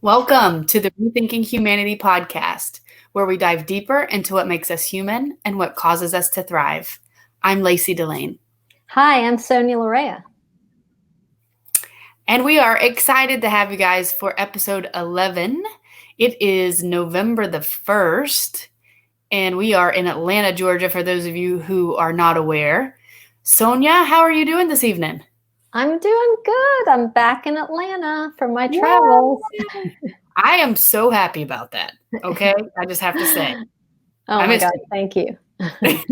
Welcome to the Rethinking Humanity podcast, where we dive deeper into what makes us human and what causes us to thrive. I'm Lacey Delane. Hi, I'm Sonia Larea. And we are excited to have you guys for episode 11. It is November the 1st, and we are in Atlanta, Georgia, for those of you who are not aware. Sonia, how are you doing this evening? I'm doing good. I'm back in Atlanta for my travels. I am so happy about that. Okay, I just have to say. Oh my God, thank you. It's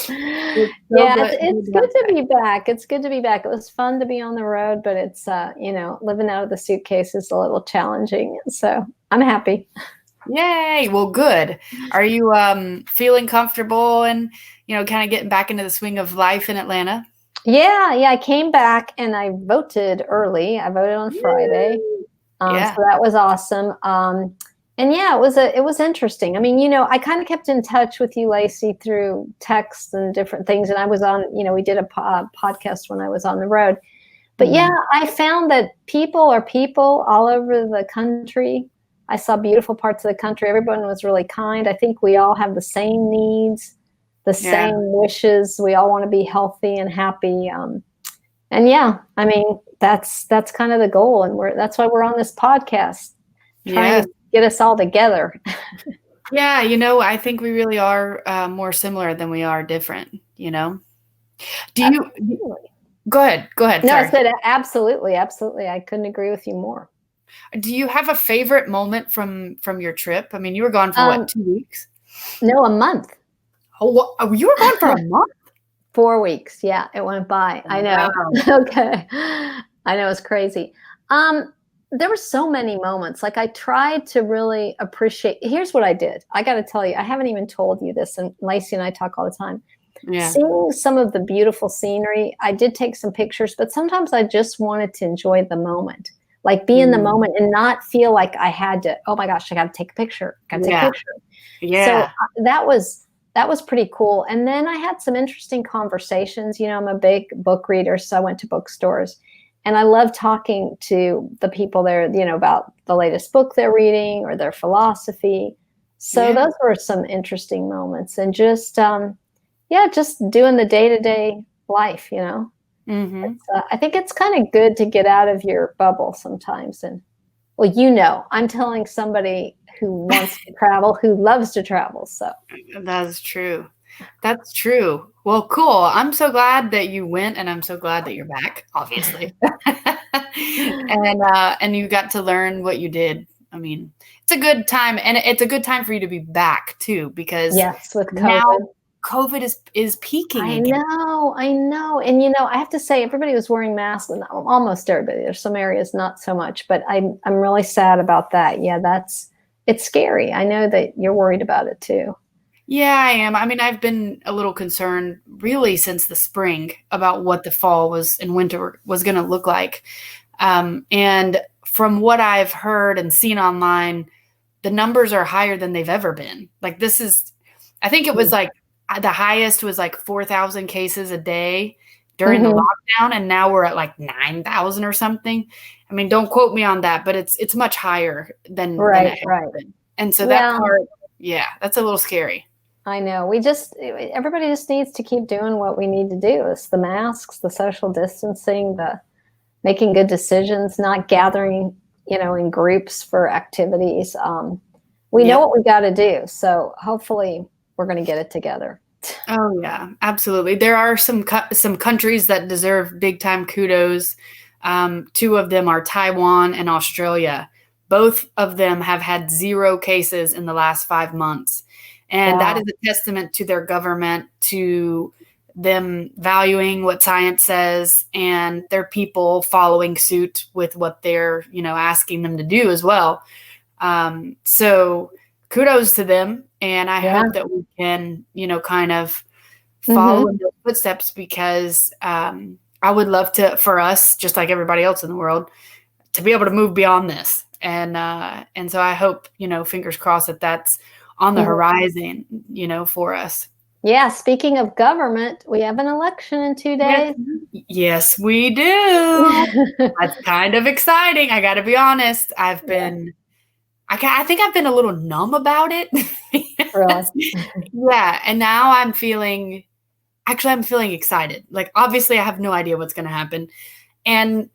good to be back. It's good to be back. It was fun to be on the road, but it's living out of the suitcase is a little challenging. So I'm happy. Yay! Well, good. Are you feeling comfortable and kind of getting back into the swing of life in Atlanta? Yeah. I came back and I voted early. I voted on Friday. So that was awesome. And yeah, it was interesting. I mean, I kind of kept in touch with you, Lacey, through texts and different things. And I was on, we did a podcast when I was on the road. But yeah, I found that people are people all over the country. I saw beautiful parts of the country. Everyone was really kind. I think we all have the same needs, the same wishes. We all want to be healthy and happy. And yeah, I mean, that's kind of the goal. And that's why we're on this podcast, trying to get us all together. Yeah, I think we really are more similar than we are different, Do you go ahead? No, I said absolutely. I couldn't agree with you more. Do you have a favorite moment from your trip? I mean, you were gone for what, 2 weeks? No, a month. Oh, you were gone for a month? 4 weeks. Yeah, it went by. I know. Wow. Okay. I know, it's crazy. There were so many moments. Like, I tried to really appreciate. Here's what I did. I got to tell you, I haven't even told you this, and Lacey and I talk all the time. Yeah. Seeing some of the beautiful scenery, I did take some pictures, but sometimes I just wanted to enjoy the moment, like be in the moment and not feel like I had to, oh my gosh, I got to take a picture. Got to take a picture. Yeah. So that was pretty cool. And then I had some interesting conversations. I'm a big book reader, so I went to bookstores. And I love talking to the people there, about the latest book they're reading or their philosophy. So those were some interesting moments. And just, just doing the day-to-day life, I think it's kind of good to get out of your bubble sometimes. And, well, I'm telling somebody who wants to travel, who loves to travel. So that's true. That's true. Well, cool. I'm so glad that you went, and I'm so glad that you're back, obviously. and you got to learn what you did. I mean, it's a good time, and it's a good time for you to be back too, because with COVID. Now COVID is peaking. I know. And I have to say, everybody was wearing masks, and almost everybody. There's some areas not so much, but I'm really sad about that. Yeah, it's scary. I know that you're worried about it too. Yeah, I am. I mean, I've been a little concerned really since the spring about what the fall and winter was going to look like. And from what I've heard and seen online, the numbers are higher than they've ever been. Like, I think it was like the highest was like 4,000 cases a day during the lockdown. And now we're at like 9,000 or something. I mean, don't quote me on that, but it's much higher than it has been. And so that part, that's a little scary. I know. Everybody just needs to keep doing what we need to do. It's the masks, the social distancing, the making good decisions, not gathering, in groups for activities. We know what we got to do. So hopefully we're going to get it together. Oh yeah, absolutely. There are some countries that deserve big time kudos. 2 of them are Taiwan and Australia. Both of them have had 0 cases in the last 5 months. And that is a testament to their government, to them valuing what science says, and their people following suit with what they're, asking them to do as well. So kudos to them. And I hope that we can, kind of follow in those footsteps, because I would love for us, just like everybody else in the world, to be able to move beyond this. And so I hope, fingers crossed, that's on the horizon, for us. Yeah, speaking of government, we have an election in 2 Yes, days. yes, we do. That's kind of exciting. I got to be honest. Yeah, I think I've been a little numb about it. really. Yeah, and now I'm feeling excited. Like, obviously, I have no idea what's going to happen. And,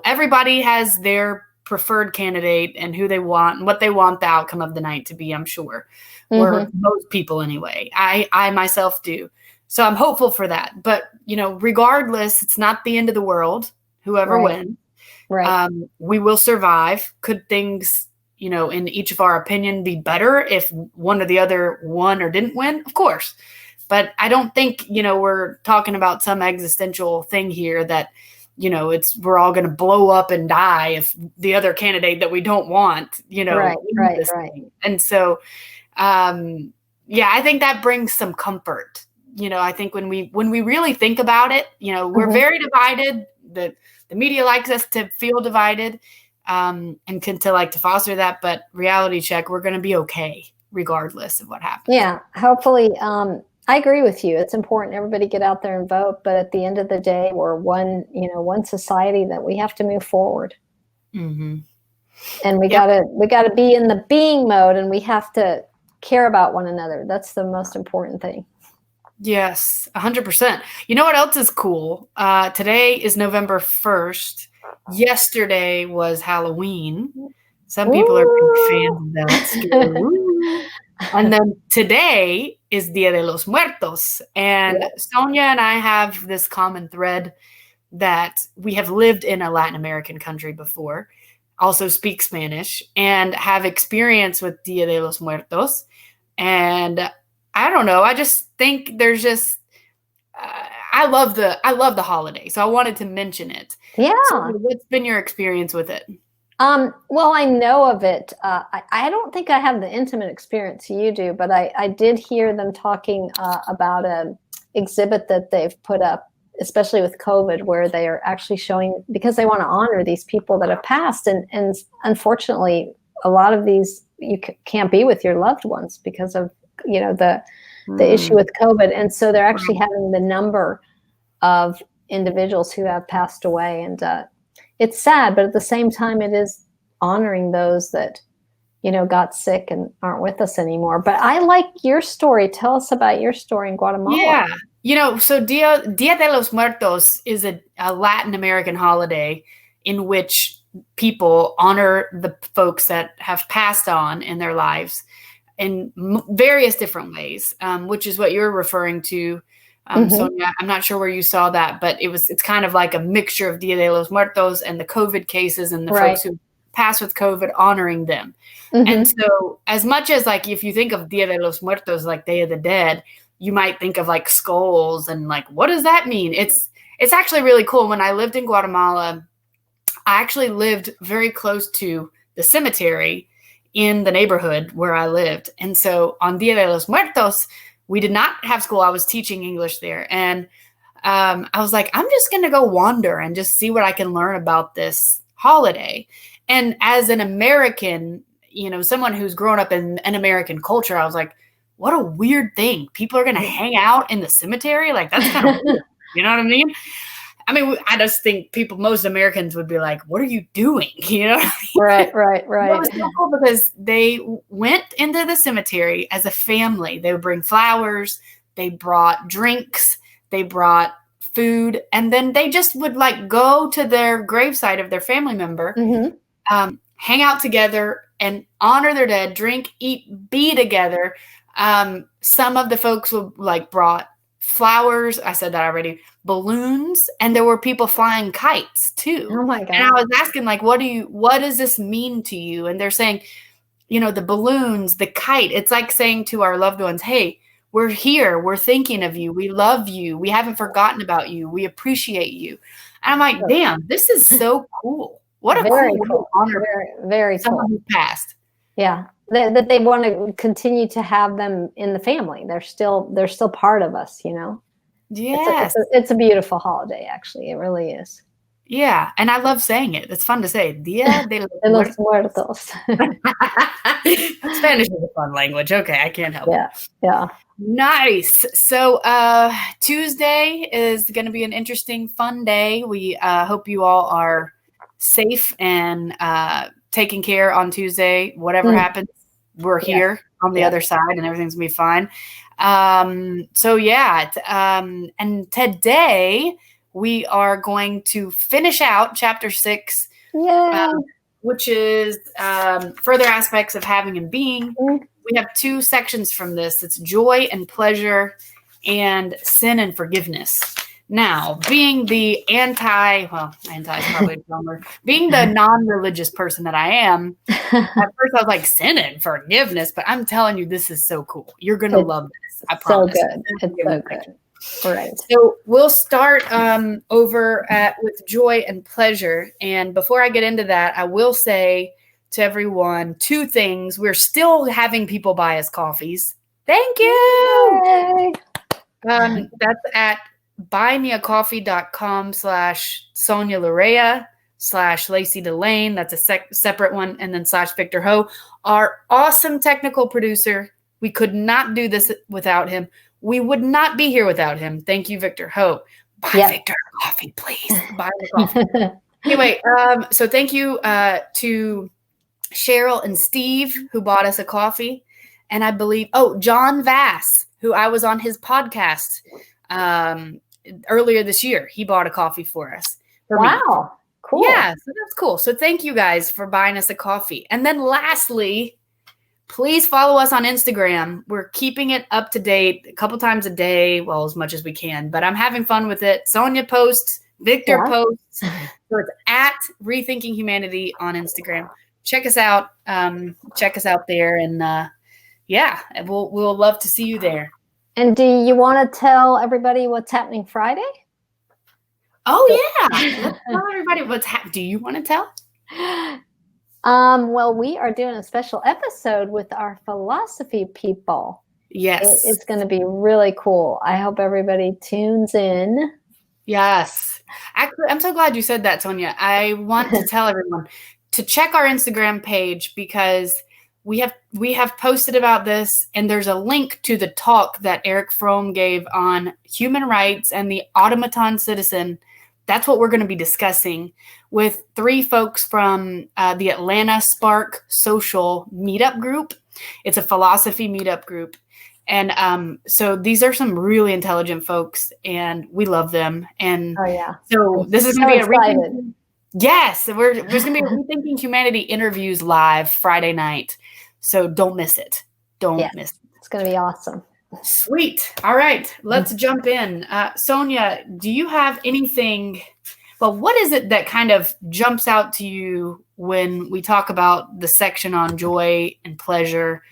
everybody has their preferred candidate and who they want and what they want the outcome of the night to be, I'm sure. Or Hmm. most people anyway. I myself do. So I'm hopeful for that. But, regardless, it's not the end of the world, whoever Right, wins. right. We will survive. Could things, in each of our opinion, be better if one or the other won or didn't win? Of course. But I don't think, we're talking about some existential thing here that, we're all going to blow up and die if the other candidate that we don't want, Right, wins right, this right. thing. And so, yeah, I think that brings some comfort. I think when we really think about it, we're Hmm. very divided. The media likes us to feel divided, and to like to foster that. But reality check, we're going to be okay regardless of what happens. Yeah, hopefully, I agree with you. It's important everybody get out there and vote, but at the end of the day, we're one society that we have to move forward. Hmm. And we Yep. gotta be in the being mode, and we have to care about one another. That's the most important thing. Yes, 100%. You know what else is cool? Today is November 1st. Yesterday was Halloween. Some people are big Ooh. fans of that. Scary. Woo. And then today is Dia de los Muertos. And Yeah. Sonia and I have this common thread that we have lived in a Latin American country before, also speak Spanish, and have experience with Dia de los Muertos. And I don't know. I just think there's just I love the holiday, so I wanted to mention it. So, Yeah. what's been your experience with it? Well, I know of it. I don't think I have the intimate experience you do, but I did hear them talking about a exhibit that they've put up, especially with COVID, where they are actually showing, because they want to honor these people that have passed, and unfortunately, a lot of these you can't be with your loved ones because of the issue Mm, with COVID, and so they're actually right. having the number of individuals who have passed away, and it's sad, but at the same time, it is honoring those that got sick and aren't with us anymore. But I like your story. Tell us about your story in Guatemala. Yeah. So Dia de los Muertos is a Latin American holiday in which people honor the folks that have passed on in their lives in various different ways, which is what you're referring to. Hmm. Sonia, I'm not sure where you saw that, but it's kind of like a mixture of Dia de los Muertos and the COVID cases and the Right. folks who passed with COVID, honoring them. And Hmm. so, as much as like if you think of Dia de los Muertos, like Day of the Dead, you might think of like skulls and like what does that mean? It's actually really cool. When I lived in Guatemala, I actually lived very close to the cemetery in the neighborhood where I lived. And so on Dia de los Muertos, we did not have school. I was teaching English there. And I was like, I'm just going to go wander and just see what I can learn about this holiday. And as an American, someone who's grown up in an American culture, I was like, what a weird thing. People are going to hang out in the cemetery. Like, that's kind of weird. You know what I mean? I just think most Americans would be like, what are you doing? You know what I mean? Right, right, That right. was so cool because they went into the cemetery as a family. They would bring flowers, they brought drinks, they brought food, and then they just would like go to their gravesite of their family member, Hmm. hang out together and honor their dead, drink, eat, be together. Some of the folks would like brought flowers. I said that already. Balloons, and there were people flying kites too. Oh my And I God. was asking like, what does this mean to you? And they're saying, the balloons, the kite. It's like saying to our loved ones, hey, we're here. We're thinking of you. We love you. We haven't forgotten about you. We appreciate you. And I'm like, damn, this is so cool. What a Very cool way to cool. honor Very, very someone cool. who passed. Yeah. That they want to continue to have them in the family. They're still part of us. It's a, it's Yes. a, it's a beautiful holiday, actually. It really is. Yeah, and I love saying it. It's fun to say. Dia de los De los Muertos. Muertos. Spanish is a fun language. Okay, I can't help it. Yeah. Nice. So Tuesday is going to be an interesting, fun day. We hope you all are safe and taking care on Tuesday. Whatever happens, we're here on the other side, and everything's going to be fine. So yeah, and today we are going to finish out chapter 6, which is further aspects of having and being. We have 2 sections from this. It's joy and pleasure and sin and forgiveness. Now, being the anti is probably a bummer. Being the non-religious person that I am, at first I was like, sin and forgiveness, but I'm telling you, this is so cool. You're going to love this. I promise. So good. It's so good. All right. So we'll start with joy and pleasure. And before I get into that, I will say to everyone 2 things. We're still having people buy us coffees. Thank you. That's at buymeacoffee.com/Sonia Larea/Lacey Delane. That's a separate one. And then /Victor Ho, our awesome technical producer. We could not do this without him. We would not be here without him. Thank you, Victor Ho. Buy Victor a coffee, please. Buy the coffee. Anyway, so thank you to Cheryl and Steve, who bought us a coffee. And I believe, John Vass, who I was on his podcast earlier this year. He bought a coffee for us. Wow. Cool. Yeah, so that's cool. So thank you guys for buying us a coffee. And then lastly, please follow us on Instagram. We're keeping it up to date a couple times a day, well, as much as we can, but I'm having fun with it. Sonia posts, Victor posts. So it's at Rethinking Humanity on Instagram. Check us out. Check us out there. And we'll love to see you there. And do you want to tell everybody what's happening Friday? Oh, yeah. Let's tell everybody what's happening. Do you want to tell? Well, we are doing a special episode with our philosophy people. Yes. It's going to be really cool. I hope everybody tunes in. Yes. Actually, I'm so glad you said that, Sonia. I want to tell everyone to check our Instagram page because we have posted about this, and there's a link to the talk that Eric Fromm gave on human rights and the automaton citizen. That's what we're going to be discussing with 3 folks from the Atlanta Spark Social Meetup Group. It's a philosophy meetup group. And so these are some really intelligent folks, and we love them. And so this is going to be excited. Yes, there's going to be a Rethinking Humanity interviews live Friday night. So don't miss it. Don't miss it. It's going to be awesome. Sweet. All right, let's jump in. Sonia, do you have anything? Well, what is it that kind of jumps out to you when we talk about the section on joy and pleasure,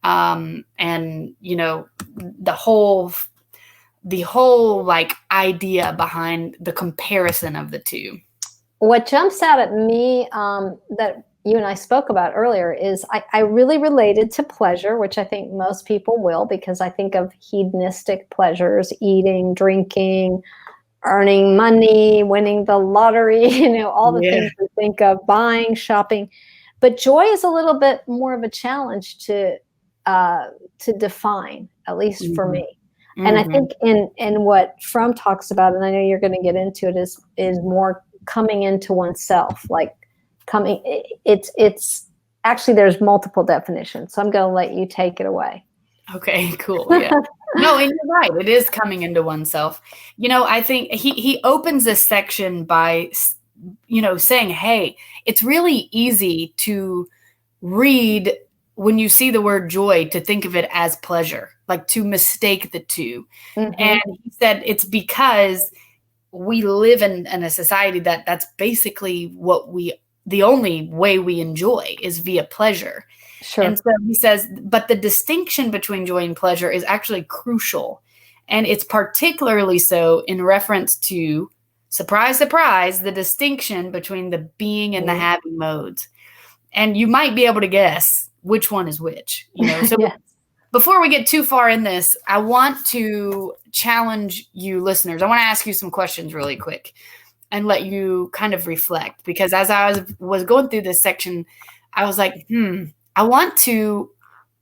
and the whole like idea behind the comparison of the 2? What jumps out at me that you and I spoke about earlier is I really related to pleasure, which I think most people will, because I think of hedonistic pleasures, eating, drinking, earning money, winning the lottery, all the things we think of, buying, shopping. But joy is a little bit more of a challenge to define, at least for me. And I think in what Fromm talks about, and I know you're going to get into it, is more coming into oneself, like it's actually, there's multiple definitions. So I'm going to let you take it away. Okay, cool. Yeah. No, and you're right. It is coming into oneself. I think he opens this section by, saying, hey, it's really easy to read when you see the word joy to think of it as pleasure, like to mistake the 2. And he said it's because we live in a society that's basically the only way we enjoy is via pleasure. Sure. And so he says, but the distinction between joy and pleasure is actually crucial. And it's particularly so in reference to, surprise, surprise, the distinction between the being and the having modes. And you might be able to guess which one is which. So before we get too far in this, I want to challenge you listeners. I want to ask you some questions really quick. and let you kind of reflect. Because as I was going through this section, I was like, I want to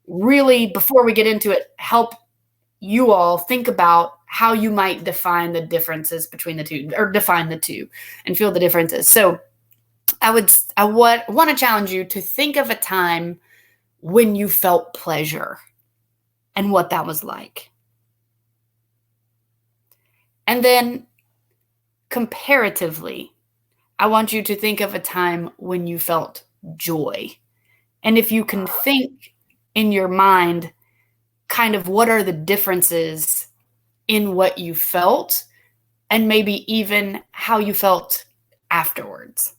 really, before we get into it, help you all think about how you might define the differences between the two, or define the two and feel the differences. So I want to challenge you to think of a time when you felt pleasure and what that was like. And then comparatively, I want you to think of a time when you felt joy. And if you can think in your mind, kind of what are the differences in what you felt, and maybe even how you felt afterwards.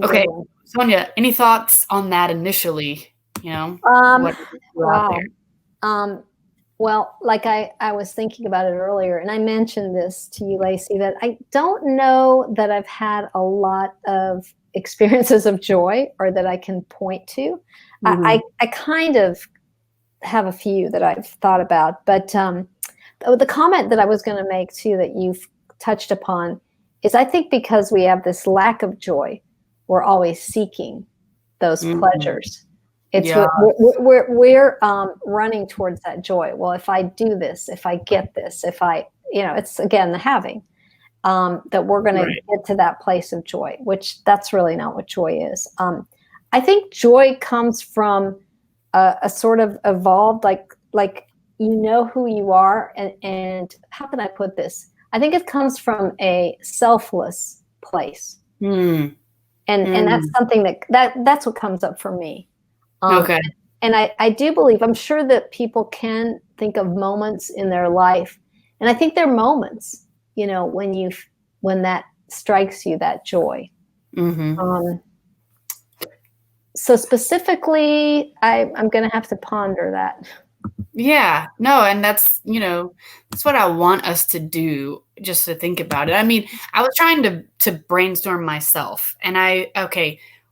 Okay, Sonia, any thoughts on that initially? Wow. Well, like I was thinking about it earlier, and I mentioned this to you, Lacey, that I don't know that I've had a lot of experiences of joy or that I can point to. I kind of have a few that I've thought about, but the comment that I was going to make too that you've touched upon is, I think because we have this lack of joy, we're always seeking those pleasures. It's we're running towards that joy. Well, if I do this, if I get this, if I, it's again the having, that we're going to get to that place of joy, which that's really not what joy is. I think joy comes from a sort of evolved, like who you are, and how can I put this? I think it comes from a selfless place, and that's something that's what comes up for me. Okay. And I do believe, I'm sure that people can think of moments in their life, and I think there are moments, when that strikes you, that joy. So specifically, I'm going to have to ponder that. Yeah, no, and that's what I want us to do, just to think about it. I mean, I was trying to brainstorm myself, and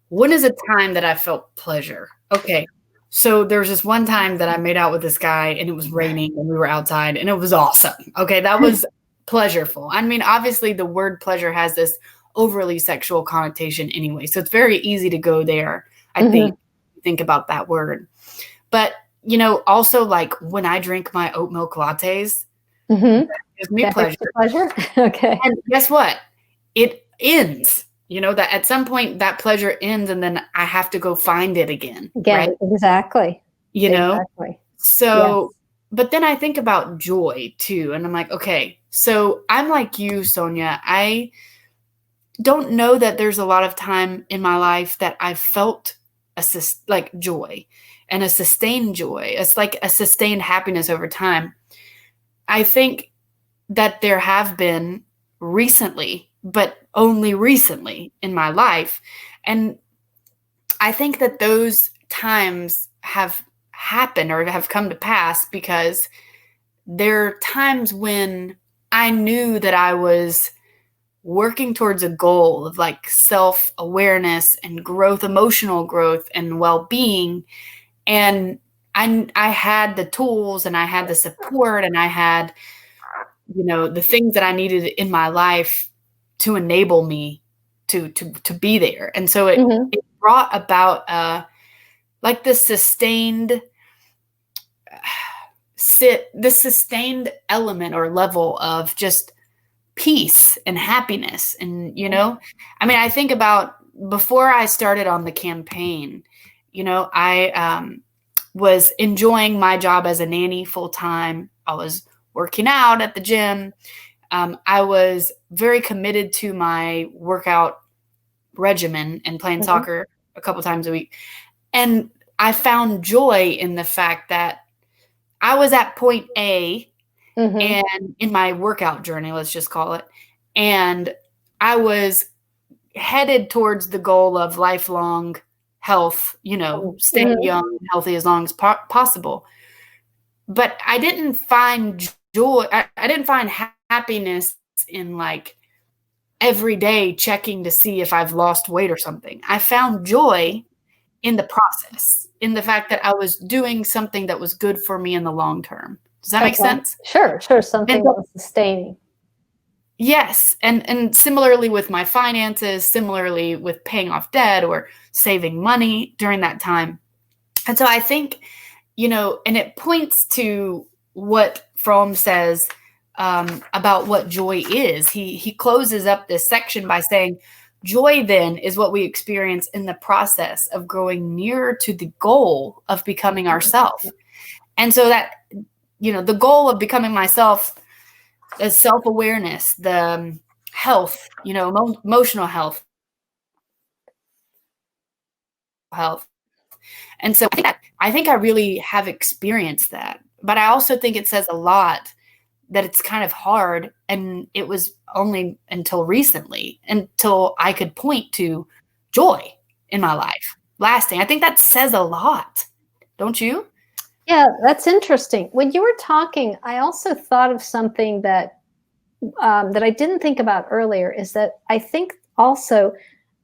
when is a time that I felt pleasure? Okay, so there was this one time that I made out with this guy, and it was raining, and we were outside, and it was awesome. Okay, that was pleasureful. I mean, obviously, the word pleasure has this overly sexual connotation anyway, so it's very easy to go there. I think about that word, but also like when I drink my oat milk lattes, it gives me pleasure. Okay. And guess what? It ends. That at some point that pleasure ends, and then I have to go find it again. Right? Exactly. Exactly. So, but then I think about joy too, and I'm like, okay, so I'm like you, Sonia. I don't know that there's a lot of time in my life that I felt like joy, and a sustained joy. It's like a sustained happiness over time. I think that there have been recently, but only recently in my life. And I think that those times have happened or have come to pass because there are times when I knew that I was working towards a goal of like self-awareness and growth, emotional growth and well-being. And I had the tools, and I had the support, and I had, the things that I needed in my life to enable me to be there. And so it brought about like this sustained element or level of just peace and happiness. And, I mean, I think about before I started on the campaign, I was enjoying my job as a nanny full time. I was working out at the gym. I was very committed to my workout regimen and playing soccer a couple times a week. And I found joy in the fact that I was at point A and in my workout journey, let's just call it. And I was headed towards the goal of lifelong health, staying young and healthy as long as possible. But I didn't find joy. I didn't find happiness in like every day checking to see if I've lost weight or something. I found joy in the process, in the fact that I was doing something that was good for me in the long term. Does that make sense? Sure. Something that was sustaining. Yes, and similarly with my finances, similarly with paying off debt or saving money during that time. And so I think, and it points to what Fromm says about what joy is. He closes up this section by saying, joy then is what we experience in the process of growing nearer to the goal of becoming ourself. And so that, the goal of becoming myself is self-awareness, the health, emotional health. And so I think I really have experienced that. But I also think it says a lot that it's kind of hard. And it was only until recently, until I could point to joy in my life lasting. I think that says a lot. Don't you? Yeah, that's interesting. When you were talking, I also thought of something that I didn't think about earlier, is that I think also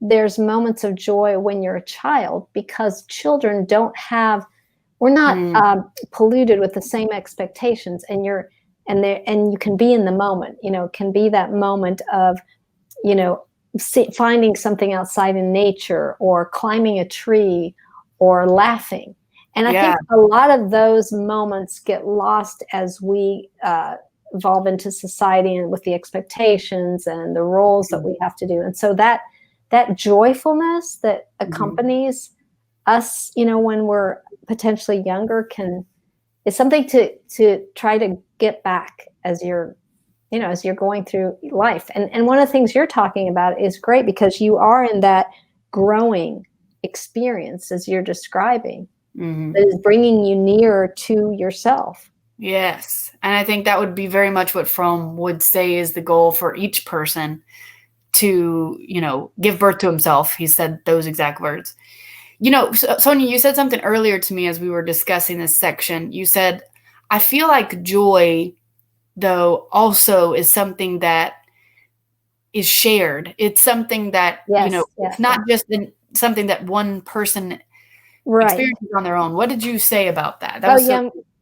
there's moments of joy when you're a child, because children we're not polluted with the same expectations, and you can be in the moment, can be that moment of, finding something outside in nature, or climbing a tree, or laughing. And I think a lot of those moments get lost as we evolve into society, and with the expectations and the roles that we have to do. And so that joyfulness that accompanies us, when we're potentially younger, is something to try to get back as you're going through life. And one of the things you're talking about is great, because you are in that growing experience, as you're describing, that is bringing you nearer to yourself. Yes. And I think that would be very much what Fromm would say is the goal for each person, to, give birth to himself. He said those exact words. Sonia, you said something earlier to me as we were discussing this section. You said, I feel like joy, though, also is something that is shared. It's something that, it's not just something that one person experiences on their own. What did you say about that?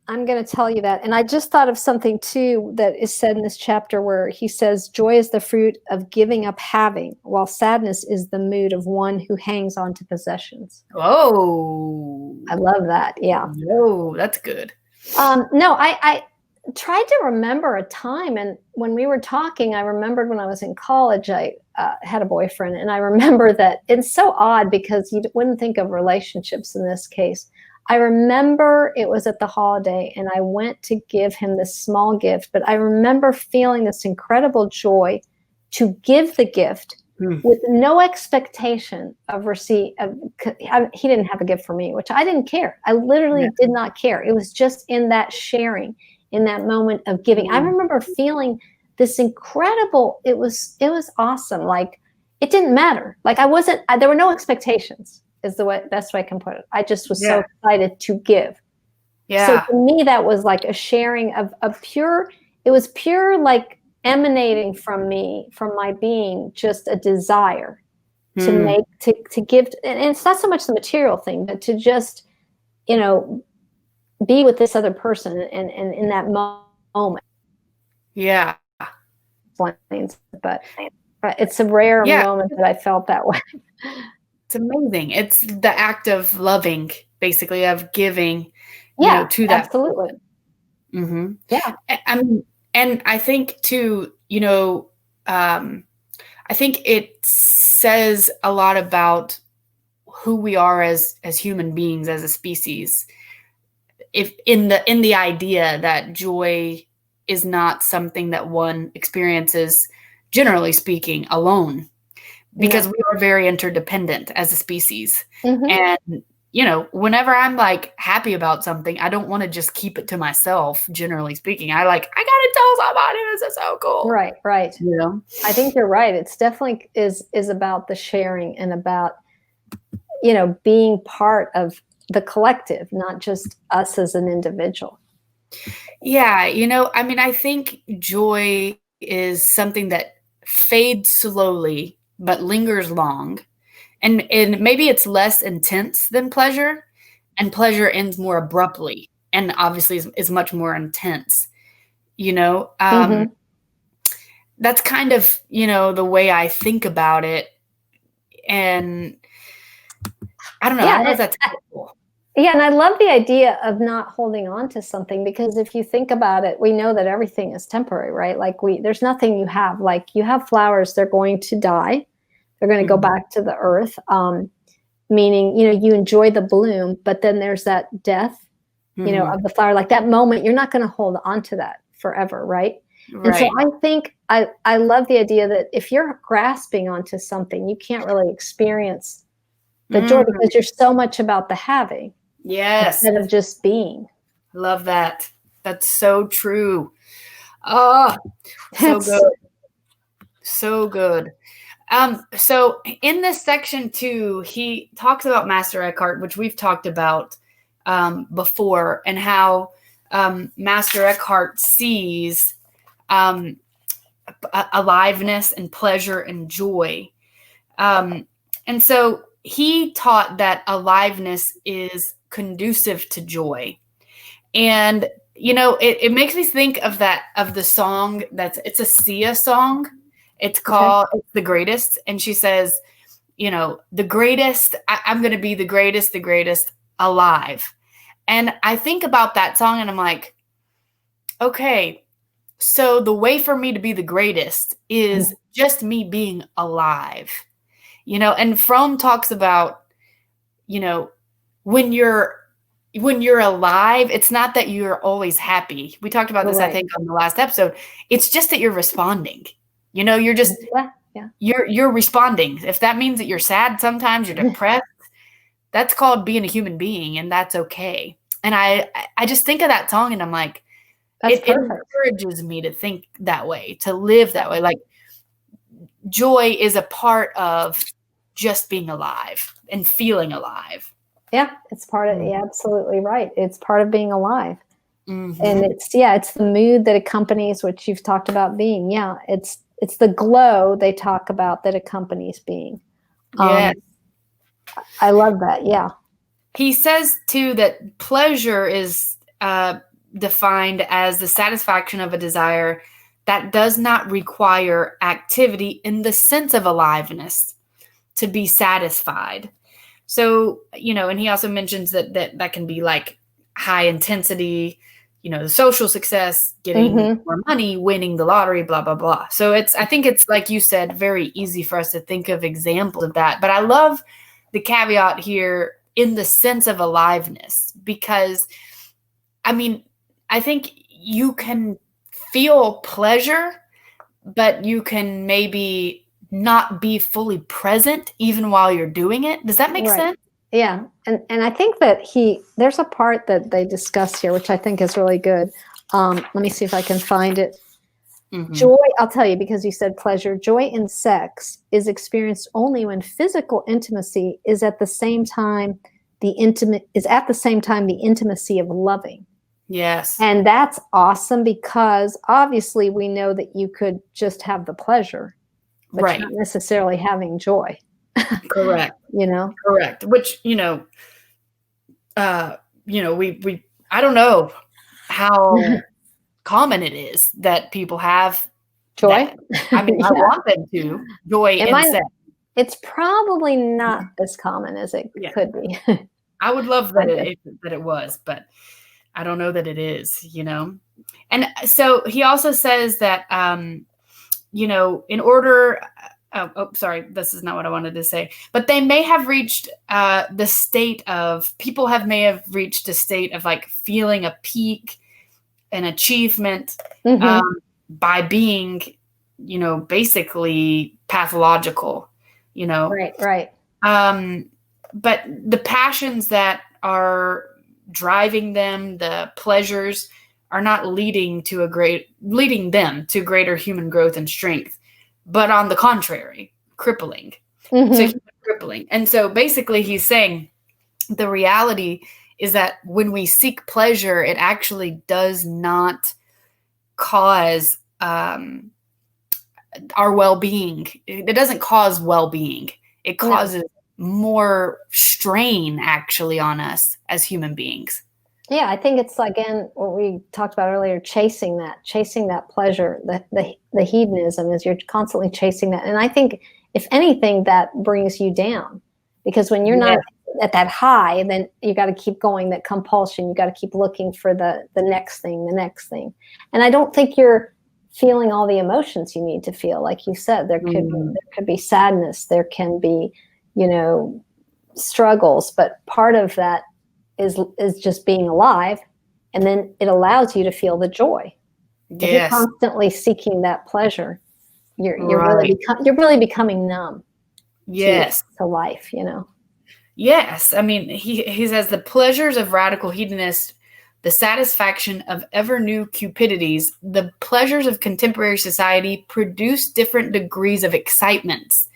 I'm going to tell you that. And I just thought of something too that is said in this chapter, where he says, joy is the fruit of giving up having, while sadness is the mood of one who hangs on to possessions. Oh, I love that. Yeah. Oh, that's good. No, I tried to remember a time. And when we were talking, I remembered when I was in college, I had a boyfriend. And I remember that it's so odd, because you wouldn't think of relationships in this case. I remember it was at the holiday, and I went to give him this small gift, but I remember feeling this incredible joy to give the gift with no expectation of receipt. He didn't have a gift for me, which I didn't care. I literally did not care. It was just in that sharing, in that moment of giving. I remember feeling this incredible, it was awesome. Like, it didn't matter. Like, there were no expectations, is the best way I can put it. I just was so excited to give. Yeah. So for me, that was like a sharing of pure, it was pure, like emanating from me, from my being, just a desire to make, to give. And it's not so much the material thing, but to just, be with this other person and in that moment. Yeah. But it's a rare moment that I felt that way. It's amazing. It's the act of loving, basically, of giving, to that. Absolutely. Yeah. I mean, and I think too, I think it says a lot about who we are as human beings, as a species. If in the idea that joy is not something that one experiences, generally speaking, alone. Because we are very interdependent as a species. And, whenever I'm like happy about something, I don't want to just keep it to myself, generally speaking. I got to tell somebody, this is so cool. Right. I think you're right. It's definitely is about the sharing, and about, being part of the collective, not just us as an individual. Yeah. I think joy is something that fades slowly but lingers long, and maybe it's less intense than pleasure, and pleasure ends more abruptly, and obviously is much more intense, that's kind of, the way I think about it. And I don't know. I don't know if that's helpful. Yeah, and I love the idea of not holding on to something, because if you think about it, we know that everything is temporary, right? Like there's nothing you have. Like you have flowers, they're going to die. They're going to go back to the earth. Meaning, you enjoy the bloom, but then there's that death, of the flower. Like that moment, you're not going to hold on to that forever, right? Right. And so I think I love the idea that if you're grasping onto something, you can't really experience the joy, because you're so much about the having. Yes. Instead of just being. Love that. That's so true. Oh, so good. So good. So in this section too, he talks about Master Eckhart, which we've talked about before, and how Master Eckhart sees aliveness and pleasure and joy. And so he taught that aliveness is conducive to joy. And, it makes me think of the song it's a Sia song. It's called It's the Greatest. And she says, the greatest, I'm going to be the greatest alive. And I think about that song and I'm like, okay, so the way for me to be the greatest is just me being alive, and Fromm talks about, when you're alive, it's not that you're always happy. We talked about this, I think, on the last episode. It's just that you're responding. You're just, you're responding. If that means that you're sad sometimes, you're depressed, that's called being a human being, and that's okay. And I just think of that song and I'm like, it encourages me to think that way, to live that way. Like joy is a part of just being alive and feeling alive. Yeah, it's part of, you're absolutely right. It's part of being alive. And it's the mood that accompanies what you've talked about being. Yeah, it's the glow they talk about that accompanies being. Yes. I love that. Yeah. He says too that pleasure is defined as the satisfaction of a desire that does not require activity in the sense of aliveness to be satisfied. So, and he also mentions that can be like high intensity, the social success, getting more money, winning the lottery, blah, blah, blah. So I think it's, like you said, very easy for us to think of examples of that. But I love the caveat here in the sense of aliveness, because, I think you can feel pleasure, but you can maybe not be fully present even while you're doing it. Does that make sense? Yeah. And I think that there's a part that they discuss here, which I think is really good. Let me see if I can find it. Joy, I'll tell you, because you said pleasure. Joy in sex is experienced only when physical intimacy is at the same time the intimacy of loving. Yes. And that's awesome, because obviously we know that you could just have the pleasure, but you're not necessarily having joy. Correct. Correct. Which, we I don't know how common it is that people have joy. I want them to joy in sex. It's probably not as common as it could be. I would love that it was, but I don't know that it is, And so he also says that, in order, sorry, this is not what I wanted to say, but they may have reached people may have reached a state of like feeling a peak, an achievement, by being, basically pathological, Right. But the passions that are driving them, the pleasures, are not leading them to greater human growth and strength, but on the contrary, crippling. So crippling. And so basically he's saying the reality is that when we seek pleasure, it actually does not cause our well-being. It doesn't cause well-being. It causes more strain actually on us as human beings. Yeah, I think it's again what we talked about earlier, chasing that pleasure, the hedonism is you're constantly chasing that. And I think if anything, that brings you down because when you're Yeah. not at that high, then you got to keep going, that compulsion, you got to keep looking for the next thing, the next thing. And I don't think you're feeling all the emotions you need to feel. Like you said, there could be sadness, there can be, struggles, but part of that is just being alive, and then it allows you to feel the joy. If you're Yes. constantly seeking that pleasure, you're Right. really becoming numb Yes. to life, Yes. I mean, he says the pleasures of radical hedonists, the satisfaction of ever new cupidities, the pleasures of contemporary society produce different degrees of excitements,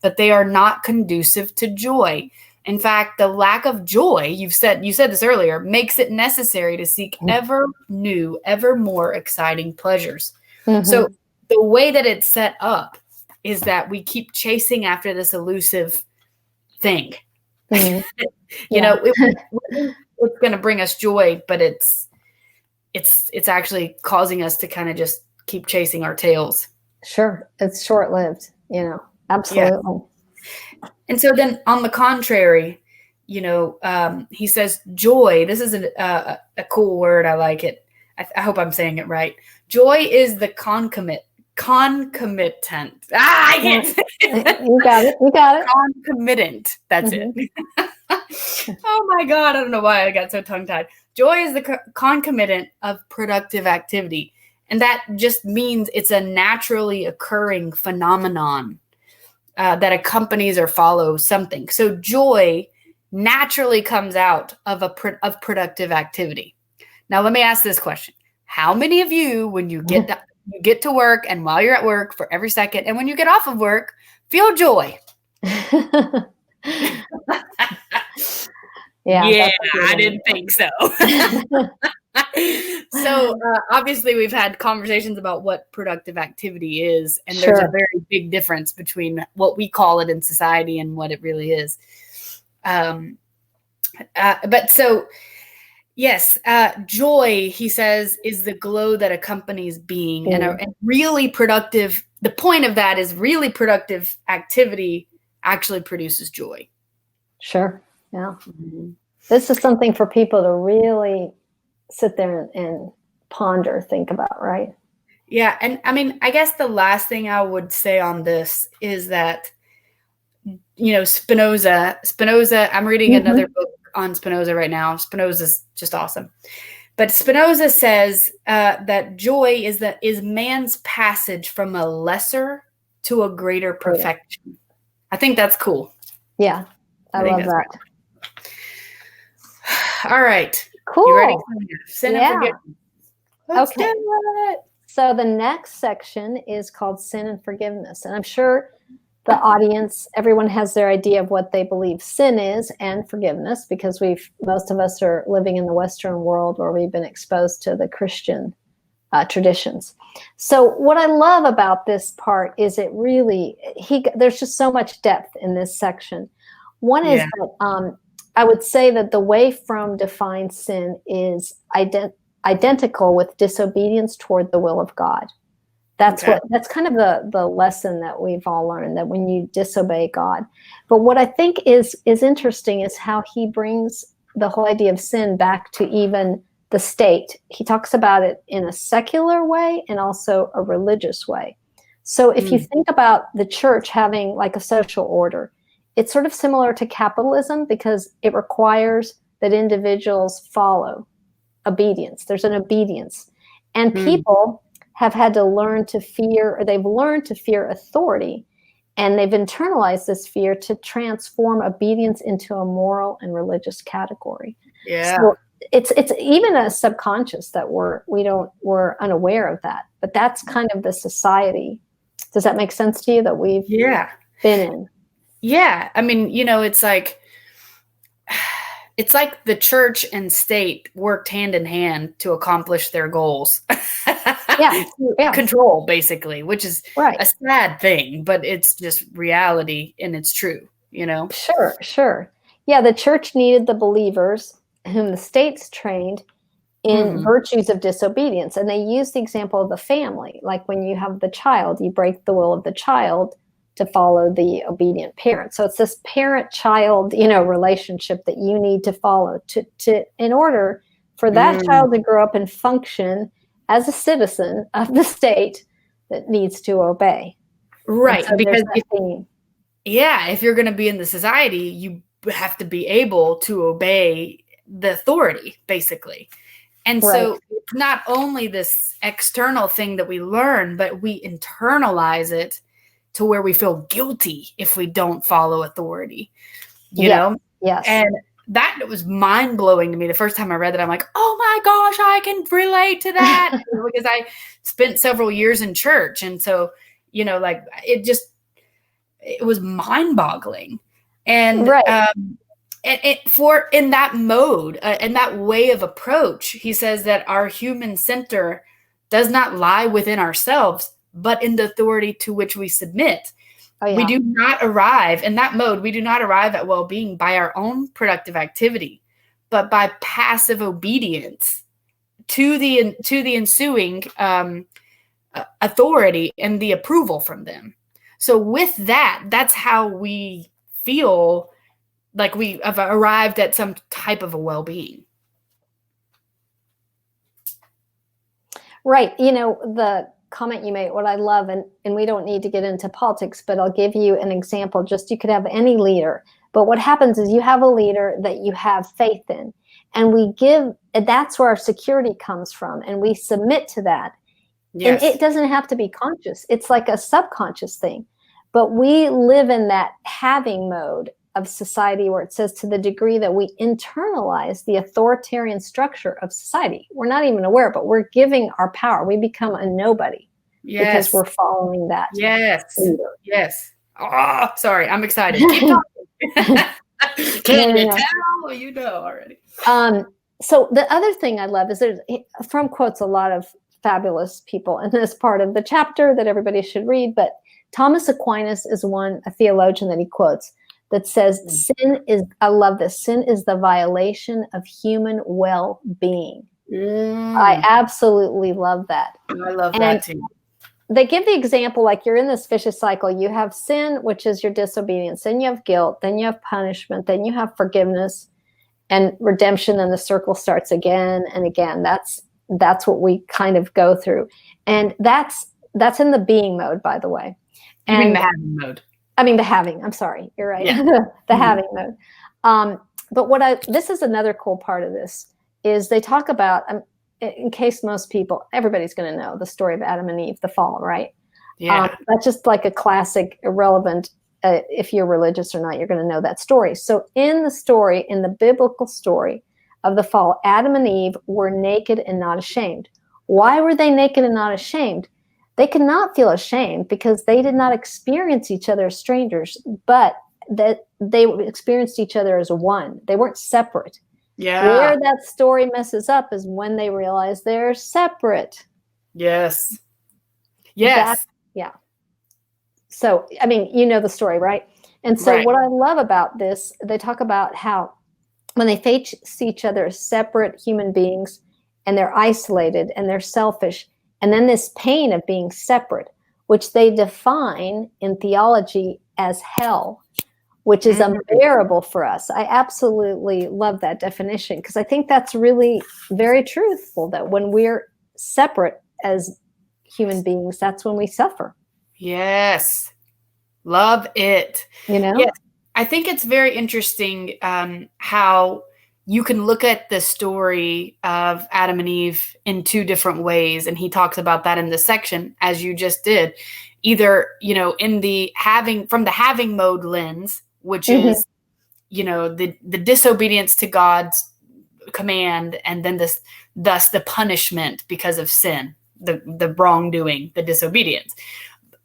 but they are not conducive to joy. In fact, the lack of joy, you said this earlier, makes it necessary to seek ever new, ever more exciting pleasures. Mm-hmm. So the way that it's set up is that we keep chasing after this elusive thing. Mm-hmm. It's going to bring us joy, but it's actually causing us to kind of just keep chasing our tails. Sure. It's short-lived, absolutely. Yeah. And so then on the contrary, he says joy, this is a cool word. I like it. I hope I'm saying it right. Joy is the concomitant. I can't say it. You got it. Concomitant. That's it. Oh my God. I don't know why I got so tongue-tied. Joy is the concomitant of productive activity. And that just means it's a naturally occurring phenomenon that accompanies or follows something. So joy naturally comes out of of productive activity. Now, let me ask this question. How many of you, when you get to work and while you're at work for every second, and when you get off of work, feel joy? Yeah, I didn't think so. So obviously we've had conversations about what productive activity is, and there's a very big difference between what we call it in society and what it really is. But so, yes, joy, he says, is the glow that accompanies being, and really productive. The point of that is really productive activity actually produces joy. Sure. Yeah. Mm-hmm. This is something for people to really sit there and ponder, think about, right? Yeah. And I mean, I guess the last thing I would say on this is that, Spinoza, I'm reading another book on Spinoza right now. Spinoza's just awesome. But Spinoza says that joy is man's passage from a lesser to a greater perfection. Yeah. I think that's cool. Yeah. I love that. All right. Cool. You ready? Sin and forgiveness. Let's do it. So the next section is called Sin and Forgiveness. And I'm sure the audience, everyone has their idea of what they believe sin is and forgiveness, because most of us are living in the Western world where we've been exposed to the Christian traditions. So what I love about this part is there's just so much depth in this section. One is that I would say that the way Fromm defines sin is identical with disobedience toward the will of God. That's kind of the lesson that we've all learned, that when you disobey God. But what I think is interesting is how he brings the whole idea of sin back to even the state. He talks about it in a secular way and also a religious way. So if you think about the church having like a social order, it's sort of similar to capitalism because it requires that individuals follow obedience. There's an obedience. And people have had to learn to fear, or they've learned to fear authority, and they've internalized this fear to transform obedience into a moral and religious category. Yeah. So it's even a subconscious that we're unaware of that, but that's kind of the society. Does that make sense to you that we've been in? Yeah. I mean, it's like the church and state worked hand in hand to accomplish their goals. Control, basically, which is a sad thing, but it's just reality and it's true, Sure. Yeah, the church needed the believers whom the states trained in virtues of disobedience. And they use the example of the family. Like when you have the child, you break the will of the child to follow the obedient parent. So it's this parent-child, relationship that you need to follow to in order for that child to grow up and function as a citizen of the state that needs to obey. Right. So because if you're going to be in the society, you have to be able to obey the authority, basically. And so it's not only this external thing that we learn, but we internalize it to where we feel guilty if we don't follow authority, you know? Yes. And that was mind-blowing to me. The first time I read that, I'm like, oh my gosh, I can relate to that because I spent several years in church. And so, it was mind-boggling. And, in that mode, in that way of approach, he says that our human center does not lie within ourselves, but in the authority to which we submit. We do not arrive in that mode. We do not arrive at well-being by our own productive activity, but by passive obedience to the ensuing authority and the approval from them. So with that, that's how we feel like we have arrived at some type of a well-being. Right. The comment you made, what I love, and we don't need to get into politics, but I'll give you an example. Just you could have any leader, but what happens is you have a leader that you have faith in, and that's where our security comes from, and we submit to that. Yes. And it doesn't have to be conscious. It's like a subconscious thing, but we live in that having mode of society where it says to the degree that we internalize the authoritarian structure of society, we're not even aware, but we're giving our power. We become a nobody because we're following that. Leader. Yes. Oh, sorry. I'm excited. Keep talking. Can you tell? You know already. So the other thing I love is Fromm quotes a lot of fabulous people in this part of the chapter that everybody should read, but Thomas Aquinas is a theologian that he quotes that says I love this, sin is the violation of human well-being. I absolutely love that. I love that too. They give the example, like you're in this vicious cycle. You have sin, which is your disobedience. Then you have guilt. Then you have punishment. Then you have forgiveness and redemption. And the circle starts again and again. That's what we kind of go through. And that's in the being mode, by the way. You mean the having mode? I mean, the having. I'm sorry. You're right. Yeah. The having mode. But this is another cool part of this is they talk about, in case everybody's going to know the story of Adam and Eve, the fall, right? Yeah. That's just like a classic, irrelevant. If you're religious or not, you're going to know that story. So in the biblical story of the fall, Adam and Eve were naked and not ashamed. Why were they naked and not ashamed? They could not feel ashamed because they did not experience each other as strangers, but that they experienced each other as one. They weren't separate. Yeah. Where that story messes up is when they realize they're separate. Yes. So, I mean, you know the story, right? And so what I love about this, they talk about how when they face each other as separate human beings and they're isolated and they're selfish, and then this pain of being separate, which they define in theology as hell, which is unbearable for us. I absolutely love that definition because I think that's really very truthful, that when we're separate as human beings, that's when we suffer. Yes. Love it. Yes. I think it's very interesting how you can look at the story of Adam and Eve in two different ways. And he talks about that in this section, as you just did, either, in from the having mode lens, which is, the disobedience to God's command. And then thus the punishment because of sin, the wrongdoing, the disobedience.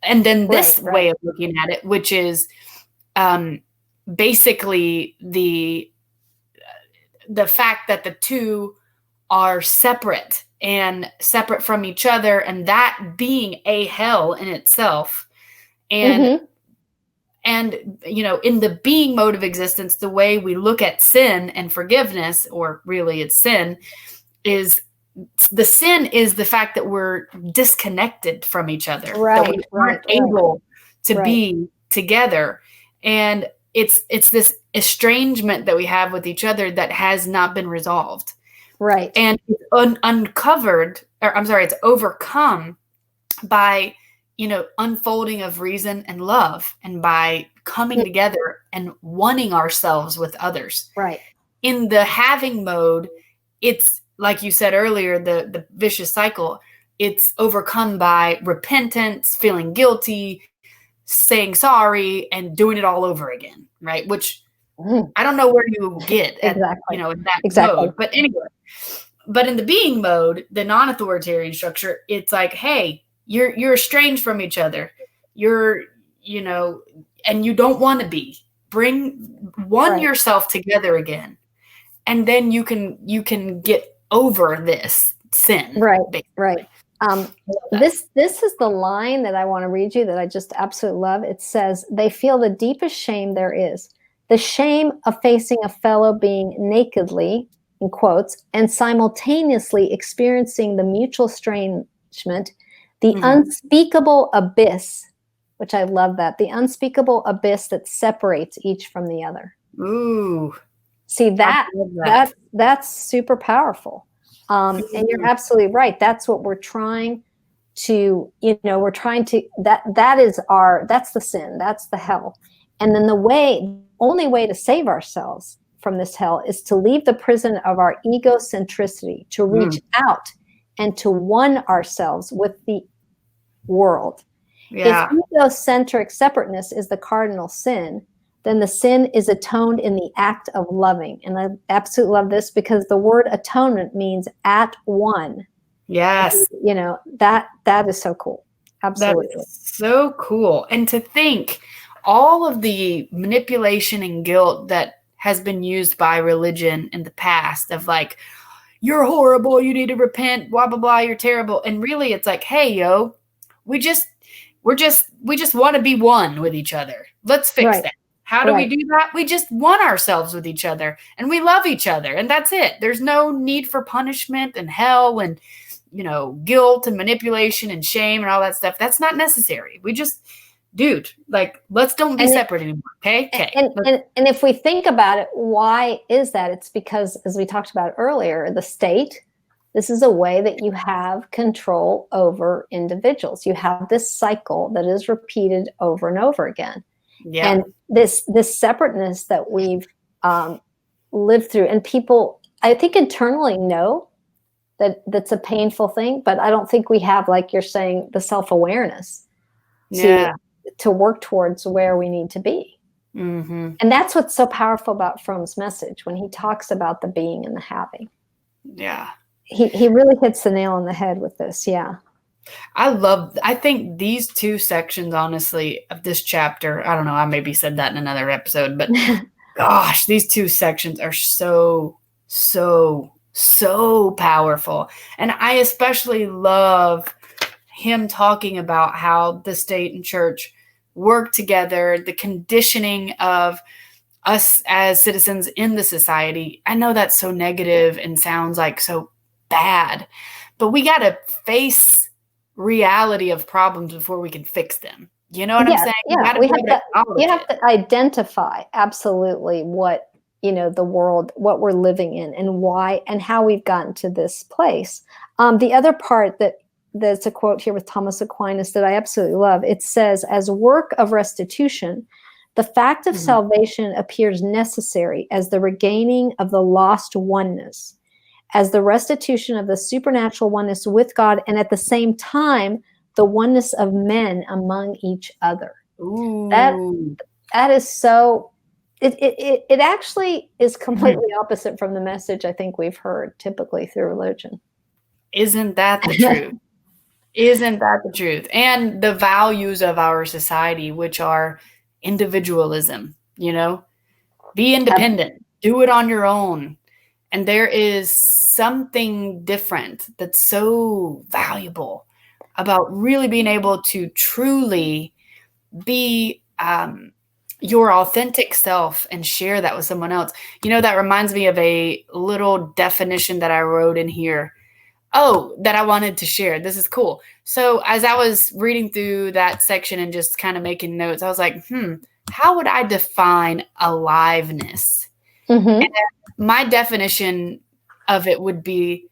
And then this way of looking at it, which is basically the fact that the two are separate from each other, and that being a hell in itself. And And, in the being mode of existence, the way we look at sin and forgiveness, or really it's sin, is the sin is the fact that we're disconnected from each other, that we aren't able to be together. And it's this estrangement that we have with each other that has not been resolved. Right. And it's it's overcome by, unfolding of reason and love, and by coming together and wanting ourselves with others. Right. In the having mode, it's like you said earlier, the vicious cycle. It's overcome by repentance, feeling guilty, saying sorry, and doing it all over again, right? Which I don't know where you get at, Exactly. in that mode. But anyway, but in the being mode, the non-authoritarian structure, it's like, hey, you're estranged from each other. You're, and you don't want to be. Bring yourself together again, and then you can get over this sin. Right. This is the line that I want to read you that I just absolutely love. It says, they feel the deepest shame there is, the shame of facing a fellow being nakedly, in quotes, and simultaneously experiencing the mutual estrangement, the unspeakable abyss, which I love that, the unspeakable abyss that separates each from the other. Ooh. See, that's super powerful. And you're absolutely right. That's what we're trying to, that's the sin, that's the hell. And then the only way to save ourselves from this hell is to leave the prison of our egocentricity, to reach out and to one ourselves with the world. Yeah. If egocentric separateness is the cardinal sin, then the sin is atoned in the act of loving. And I absolutely love this, because the word atonement means at one. Yes. And, that is so cool. Absolutely. That is so cool. And to think all of the manipulation and guilt that has been used by religion in the past, of like, you're horrible, you need to repent, blah, blah, blah, you're terrible. And really it's like, hey, yo, we just want to be one with each other. Let's fix that. How do we do that? We just want ourselves with each other, and we love each other, and that's it. There's no need for punishment and hell and, guilt and manipulation and shame and all that stuff. That's not necessary. We just, let's don't be separate anymore. Okay. And if we think about it, why is that? It's because, as we talked about earlier, the state, this is a way that you have control over individuals. You have this cycle that is repeated over and over again. Yeah. And this separateness that we've lived through, and people, I think, internally know that that's a painful thing, but I don't think we have, like you're saying, the self-awareness to work towards where we need to be. Mm-hmm. And that's what's so powerful about Fromm's message when he talks about the being and the having. Yeah. He really hits the nail on the head with this. Yeah. I think these two sections, honestly, of this chapter, I don't know, I maybe said that in another episode, but gosh, these two sections are so, so, so powerful. And I especially love him talking about how the state and church work together, the conditioning of us as citizens in the society. I know that's so negative and sounds like so bad, but we got to face reality of problems before we can fix them. You know what I'm saying? Yeah, you have to identify absolutely what, the world, what we're living in, and why, and how we've gotten to this place. The other part that's a quote here with Thomas Aquinas that I absolutely love. It says, as work of restitution, the fact of salvation appears necessary as the regaining of the lost oneness, as the restitution of the supernatural oneness with God, and at the same time, the oneness of men among each other. Ooh. That is so, it actually is completely opposite from the message I think we've heard typically through religion. Isn't that the truth? Isn't that the truth? And the values of our society, which are individualism, be independent, do it on your own. And there is something different that's so valuable about really being able to truly be your authentic self and share that with someone else. That reminds me of a little definition that I wrote in here. Oh, that I wanted to share. This is cool. So as I was reading through that section and just kind of making notes, I was like, how would I define aliveness? Mm-hmm. And my definition of it would be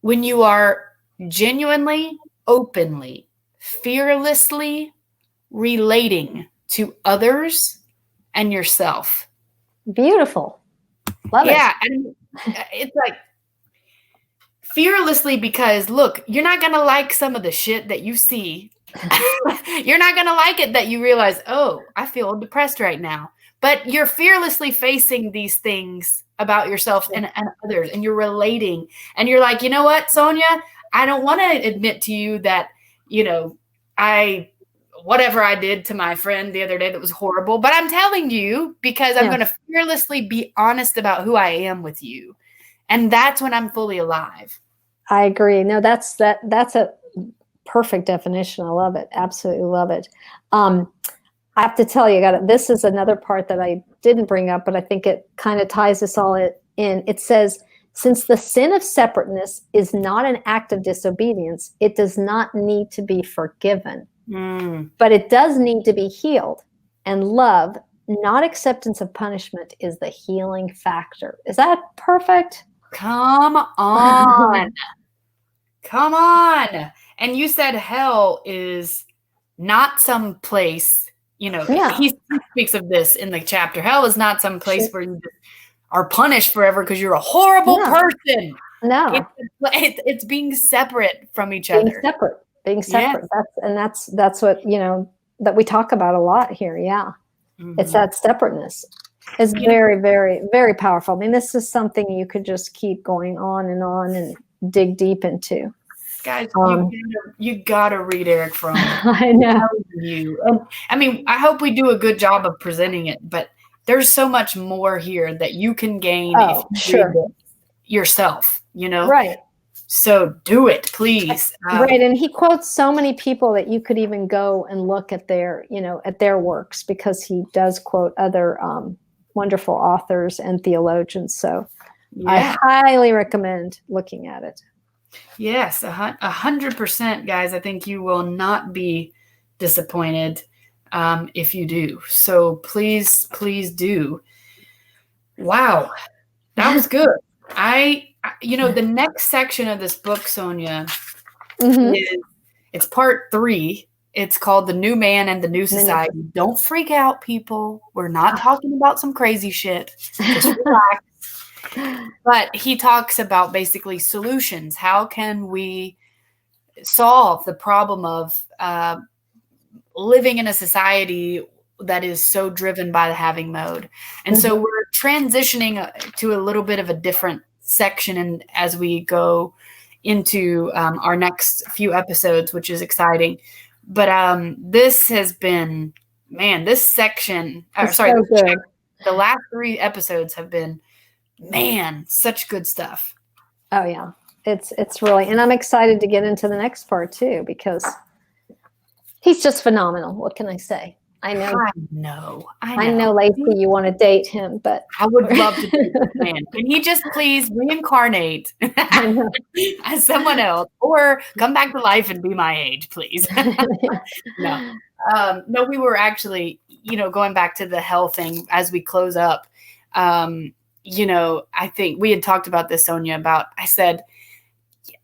when you are genuinely, openly, fearlessly relating to others and yourself. Beautiful. Love it. Yeah. And it's like fearlessly, because look, you're not going to like some of the shit that you see. You're not going to like it that you realize, oh, I feel depressed right now. But you're fearlessly facing these things about yourself and others, and you're relating. And you're like, you know what, Sonia, I don't want to admit to you that, whatever I did to my friend the other day that was horrible, but I'm telling you because I'm going to fearlessly be honest about who I am with you. And that's when I'm fully alive. I agree. No, that's a perfect definition. I love it. Absolutely love it. I have to tell you, this is another part that I didn't bring up, but I think it kind of ties us all in. It says, since the sin of separateness is not an act of disobedience, it does not need to be forgiven, but it does need to be healed. And love, not acceptance of punishment, is the healing factor. Is that perfect? Come on. Come on. And you said hell is not some place, he speaks of this in the chapter. Hell is not some place where you are punished forever because you're a horrible person. No. It's being separate from each other. Being separate. Yes. That's what, that we talk about a lot here. Yeah. Mm-hmm. It's that separateness. It's very, very, very powerful. I mean, this is something you could just keep going on and dig deep into. Guys, you gotta read Eric Fromm. I know. I hope we do a good job of presenting it, but there's so much more here that you can gain if you read it yourself, Right. So do it, please. Right. And he quotes so many people that you could even go and look at their works, because he does quote other wonderful authors and theologians. So I highly recommend looking at it. Yes, 100%, guys. I think you will not be disappointed if you do. So please do. Wow, that was good. The next section of this book, Sonia, it's part 3. It's called The New Man and the New Society. Don't freak out, people. We're not talking about some crazy shit. Just relax. But he talks about basically solutions. How can we solve the problem of living in a society that is so driven by the having mode? And so we're transitioning to a little bit of a different section, and as we go into our next few episodes, which is exciting. But this has been, this section, the last 3 episodes have been, such good stuff. Oh yeah, it's really, and I'm excited to get into the next part too, because he's just phenomenal. What can I say? I know, Lacey, you want to date him, but I would love to date this man. Can he just please reincarnate as someone else, or come back to life and be my age, please? No, we were actually, going back to the hell thing as we close up. I think we had talked about this, Sonia, I said,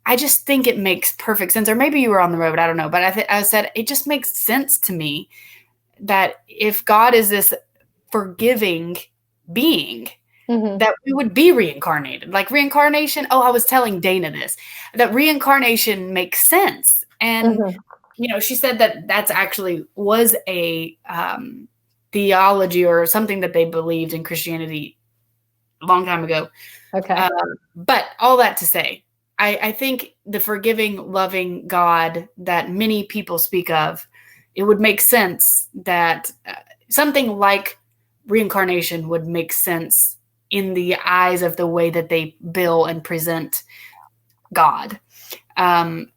I just think it makes perfect sense, or maybe you were on the road, I don't know, but I said, it just makes sense to me that if God is this forgiving being, that we would be reincarnated. Like reincarnation, I was telling Dana this, that reincarnation makes sense. And, she said that that's actually was a theology or something that they believed in Christianity a long time ago. Okay. But all that to say, I think the forgiving, loving God that many people speak of, it would make sense that something like reincarnation would make sense in the eyes of the way that they bill and present God.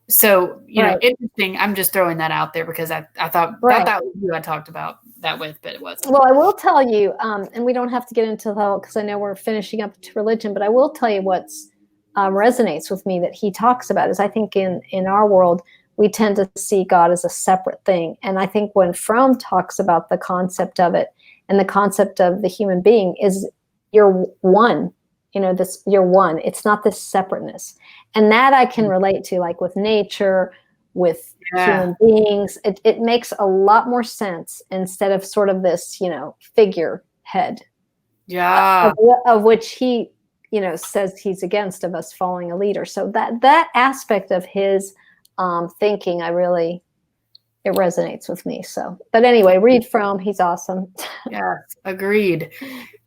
So, Right. interesting. I'm just throwing that out there because I thought Right. that was who I talked about that with, but it wasn't. Well, I will tell you, and we don't have to get into the whole, because I know we're finishing up to religion, but I will tell you what's resonates with me that he talks about is I think in our world, we tend to see God as a separate thing. And I think when Fromm talks about the concept of it and the concept of the human being is you're one, you're one. It's not this separateness. And that I can relate to, like with nature, with human beings. It makes a lot more sense instead of sort of this, figurehead. Yeah. Of which he, says he's against of us following a leader. So that aspect of his thinking, it resonates with me. So, but anyway, read Fromm. He's awesome. Yes, agreed.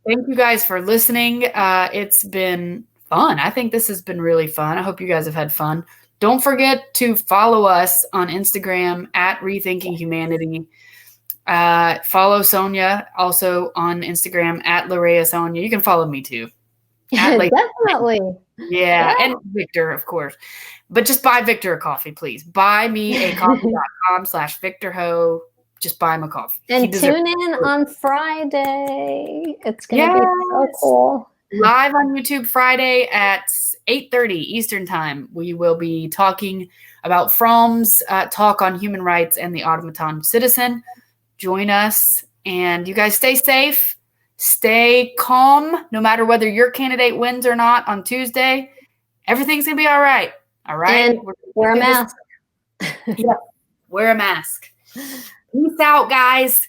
Thank you guys for listening. It's been fun. I think this has been really fun. I hope you guys have had fun. Don't forget to follow us on Instagram at Rethinking Humanity. Follow Sonia also on Instagram at Larea Sonia. You can follow me too. Definitely. Yeah, and Victor, of course. But just buy Victor a coffee, please. Buy me a coffee.com/Victor Ho. Just buy him a coffee. And tune in on Friday. It's going to be so cool. Live on YouTube Friday at 8:30 Eastern Time. We will be talking about Fromm's talk on human rights and the automaton citizen. Join us, and you guys stay safe. Stay calm, no matter whether your candidate wins or not on Tuesday. Everything's going to be all right. All right? And wear a mask. Yeah, wear a mask. Peace out, guys.